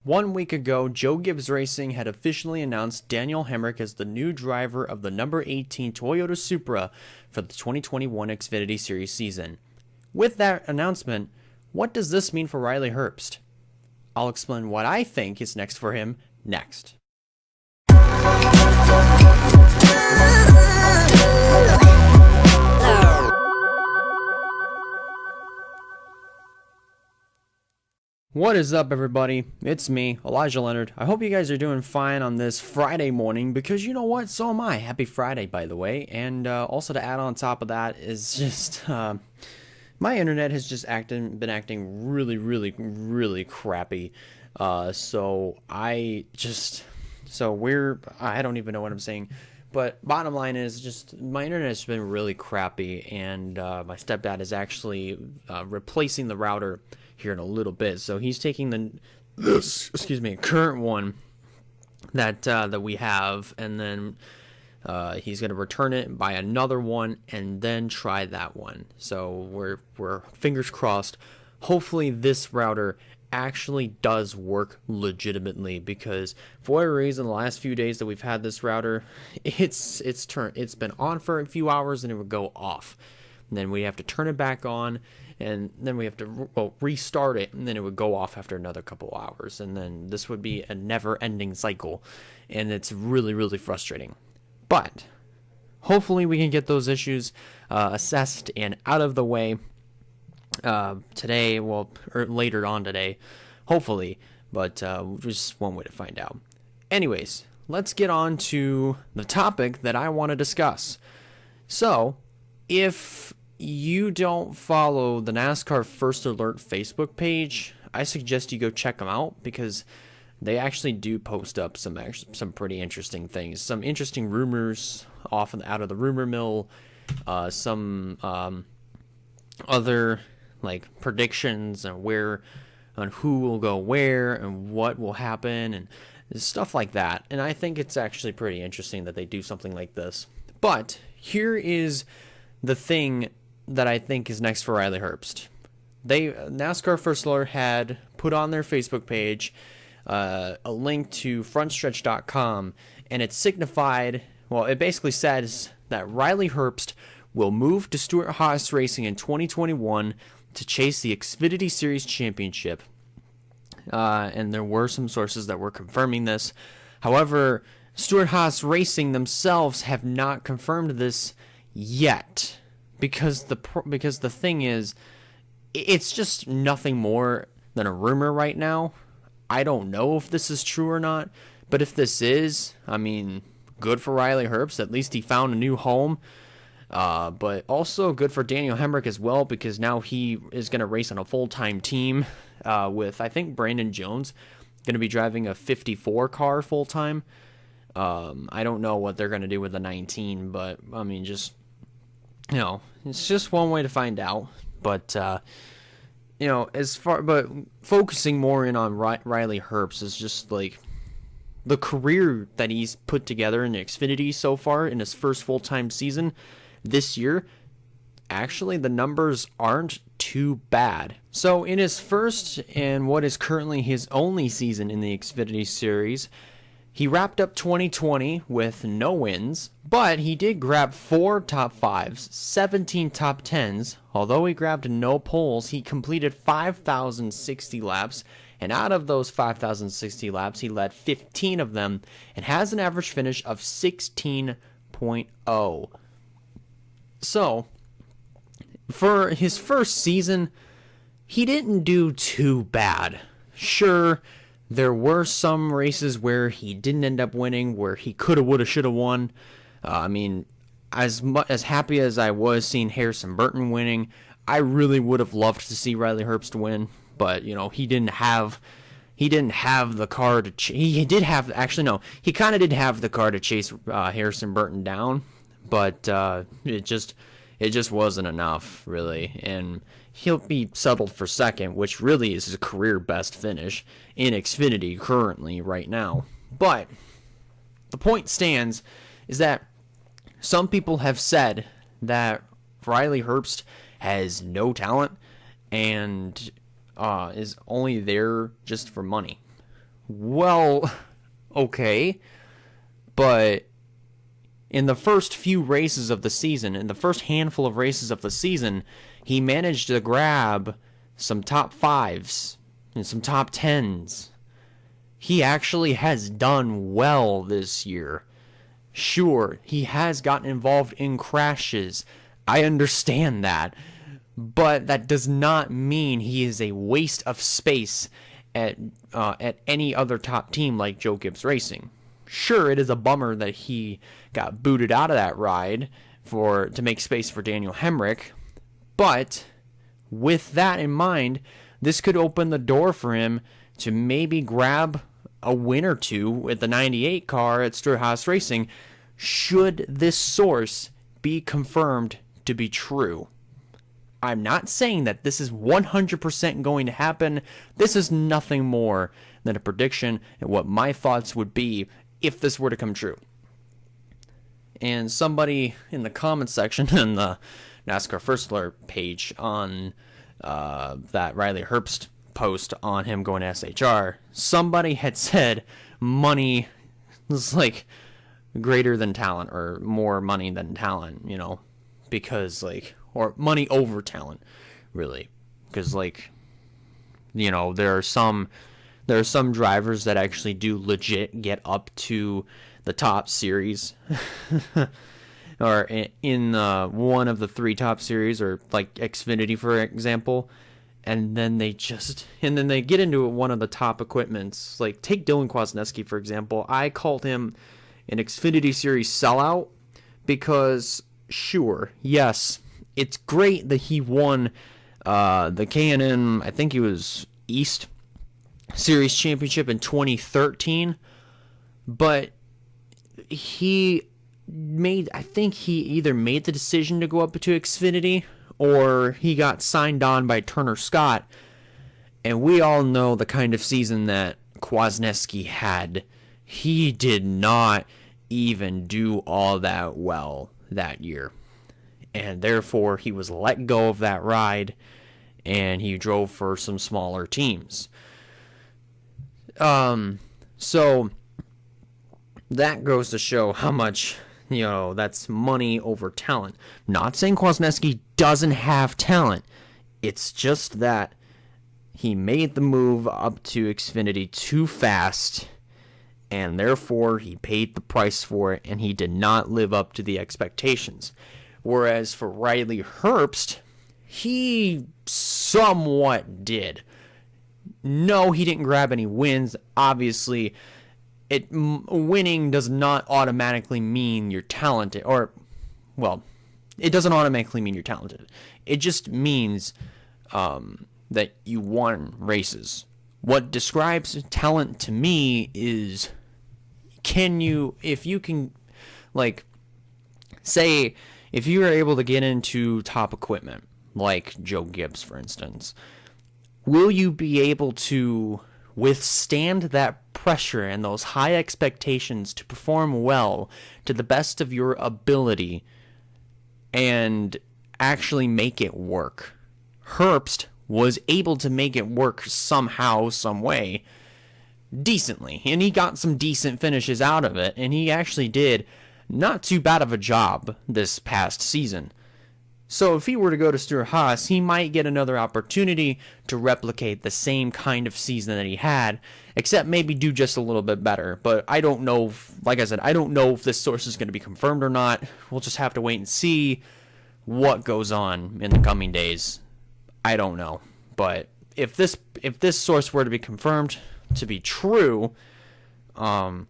1 week ago, Joe Gibbs Racing had officially announced Daniel Hemric as the new driver of the number 18 Toyota Supra for the 2021 Xfinity Series season. With that announcement, what does this mean for Riley Herbst? I'll explain what I think is next for him next. What is up, everybody? It's me, Elijah Leonard. I hope you guys are doing fine on this Friday morning, because you know what? So am I. Happy Friday, by the way. And also to add on top of that is just my internet has just been acting really crappy. So I don't even know what I'm saying. But bottom line is just my internet has been really crappy, and my stepdad is actually replacing the router here in a little bit. So he's taking the current one that we have, and then he's going to return it, buy another one, and then try that one. So we're fingers crossed. Hopefully this router actually does work legitimately, because for whatever reason the last few days that we've had this router, it's been on for a few hours and it would go off, and then we have to turn it back on, and then we have to restart it, and then it would go off after another couple hours, and then this would be a never-ending cycle, and it's really frustrating. But hopefully we can get those issues assessed and out of the way today, or later on today, hopefully, but just one way to find out. Anyways, let's get on to the topic that I want to discuss. So, if you don't follow the NASCAR First Alert Facebook page, I suggest you go check them out, because they actually do post up some pretty interesting things, some interesting rumors out of the rumor mill, some other like predictions on who will go where and what will happen and stuff like that. And I think it's actually pretty interesting that they do something like this. But here is the thing that I think is next for Riley Herbst. NASCAR First Alert had put on their Facebook page a link to frontstretch.com, and it it basically says that Riley Herbst will move to Stewart-Haas Racing in 2021 to chase the Xfinity Series championship. And there were some sources that were confirming this. However, Stewart-Haas Racing themselves have not confirmed this yet, because the thing is, it's just nothing more than a rumor right now. I don't know if this is true or not, but if this is, I mean, good for Riley Herbst. At least he found a new home. But also good for Daniel Hemric as well, because now he is going to race on a full-time team with, I think, Brandon Jones going to be driving a 54 car full-time. I don't know what they're going to do with the 19, but, I mean, just, it's just one way to find out. But, but focusing more in on Riley Herbst is just, like, the career that he's put together in Xfinity so far in his first full-time season this year. Actually, the numbers aren't too bad. So in his first and what is currently his only season in the Xfinity Series, he wrapped up 2020 with no wins, but he did grab 4 top 5s, 17 top 10s. Although he grabbed no poles, he completed 5,060 laps, and out of those 5,060 laps, he led 15 of them and has an average finish of 16.0. So, for his first season, he didn't do too bad. Sure, there were some races where he didn't end up winning, where he coulda, woulda, shoulda won. I mean, as happy as I was seeing Harrison Burton winning, I really would have loved to see Riley Herbst win. But he didn't have the car to. He kind of did have the car to chase Harrison Burton down. But it just wasn't enough, really. And he'll be settled for second, which really is his career best finish in Xfinity currently right now. But the point stands is that some people have said that Riley Herbst has no talent and is only there just for money. Well, okay, but in the first few races of the season, in the first handful of races of the season, he managed to grab some top 5s and some top 10s. He actually has done well this year. Sure, he has gotten involved in crashes. I understand that. But that does not mean he is a waste of space at any other top team like Joe Gibbs Racing. Sure, it is a bummer that he got booted out of that ride to make space for Daniel Hemric, but with that in mind, this could open the door for him to maybe grab a win or two with the 98 car at Stewart-Haas Racing, should this source be confirmed to be true. I'm not saying that this is 100% going to happen. This is nothing more than a prediction and what my thoughts would be if this were to come true. And somebody in the comments section in the NASCAR First Alert page on that Riley Herbst post on him going to SHR, somebody had said money is like greater than talent, or more money than talent, because or money over talent, really, because there are some drivers that actually do legit get up to the top series or in one of the 3 top series, or like Xfinity, for example, and then they get into one of the top equipments. Like, take Dylan Kwasniewski, for example. I called him an Xfinity Series sellout because, sure, yes, it's great that he won the K&N, I think he was East Series Championship in 2013, but he either made the decision to go up to Xfinity, or he got signed on by Turner Scott, and we all know the kind of season that Kwasniewski had. He did not even do all that well that year, and therefore he was let go of that ride, and he drove for some smaller teams. So that goes to show how much, that's money over talent. Not saying Kwasniewski doesn't have talent. It's just that he made the move up to Xfinity too fast, and therefore he paid the price for it, and he did not live up to the expectations. Whereas for Riley Herbst, he somewhat did. No, he didn't grab any wins. Obviously, winning does not automatically mean you're talented, it doesn't automatically mean you're talented. It just means that you won races. What describes talent to me is, if you are able to get into top equipment, like Joe Gibbs, for instance, will you be able to withstand that pressure and those high expectations to perform well to the best of your ability and actually make it work? Herbst was able to make it work somehow, some way, decently, and he got some decent finishes out of it, and he actually did not too bad of a job this past season. So if he were to go to Stewart-Haas, he might get another opportunity to replicate the same kind of season that he had, except maybe do just a little bit better. But I don't know, I don't know if this source is going to be confirmed or not. We'll just have to wait and see what goes on in the coming days. I don't know. But if this source were to be confirmed to be true, then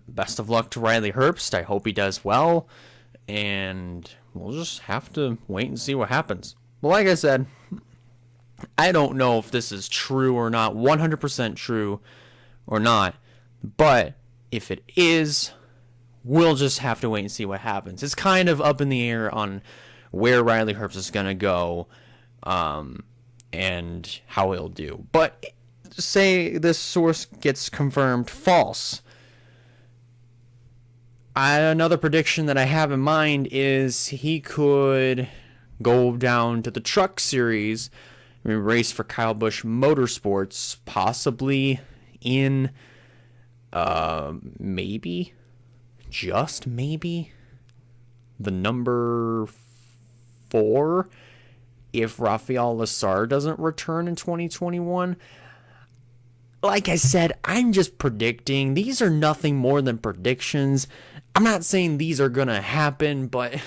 best of luck to Riley Herbst. I hope he does well, and we'll just have to wait and see what happens. Well, like I said, I don't know if this is true or not, 100% true or not, but if it is, we'll just have to wait and see what happens. It's kind of up in the air on where Riley Herbst is going to go, and how he'll do. But say this source gets confirmed false. Another prediction that I have in mind is he could go down to the Truck Series and race for Kyle Busch Motorsports, possibly in maybe, just maybe, the number 4 if Rafael Lessard doesn't return in 2021. Like I said, I'm just predicting. These are nothing more than predictions. I'm not saying these are going to happen, but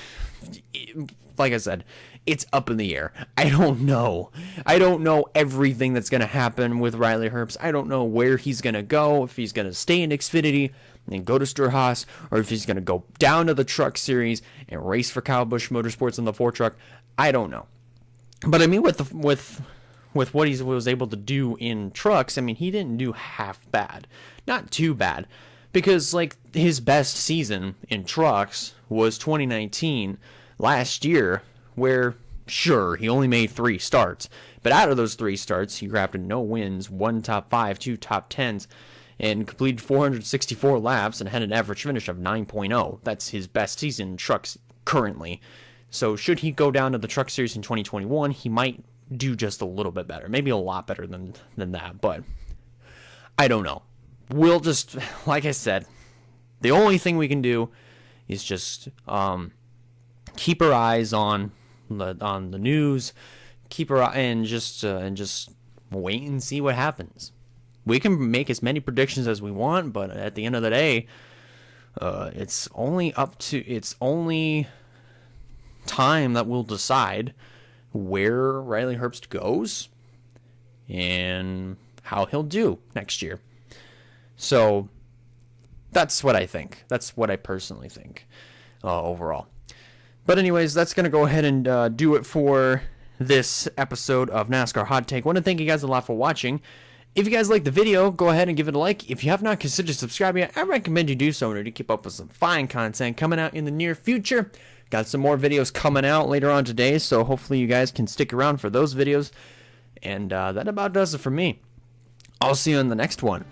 like I said, it's up in the air. I don't know. I don't know everything that's going to happen with Riley Herbst. I don't know where he's going to go, if he's going to stay in Xfinity and go to Stewart-Haas, or if he's going to go down to the Truck Series and race for Kyle Busch Motorsports in the 4-truck. I don't know. But I mean, with what he was able to do in trucks, I mean, he didn't do half bad. Not too bad. Because, like, his best season in trucks was 2019, last year, where, sure, he only made 3 starts. But out of those 3 starts, he grabbed no wins, 1 top 5, 2 top 10s, and completed 464 laps and had an average finish of 9.0. That's his best season in trucks currently. So should he go down to the Truck Series in 2021, he might do just a little bit better. Maybe a lot better than that, but I don't know. We'll just, like I said, the only thing we can do is just keep our eyes on the news, keep our and just wait and see what happens. We can make as many predictions as we want, but at the end of the day, it's only time that will decide where Riley Herbst goes and how he'll do next year. So that's what I think. That's what I personally think overall. But anyways, that's going to go ahead and do it for this episode of NASCAR Hot Take. I want to thank you guys a lot for watching. If you guys like the video, go ahead and give it a like. If you have not considered subscribing yet, I recommend you do so in order to keep up with some fine content coming out in the near future. Got some more videos coming out later on today, so hopefully you guys can stick around for those videos. And that about does it for me. I'll see you in the next one.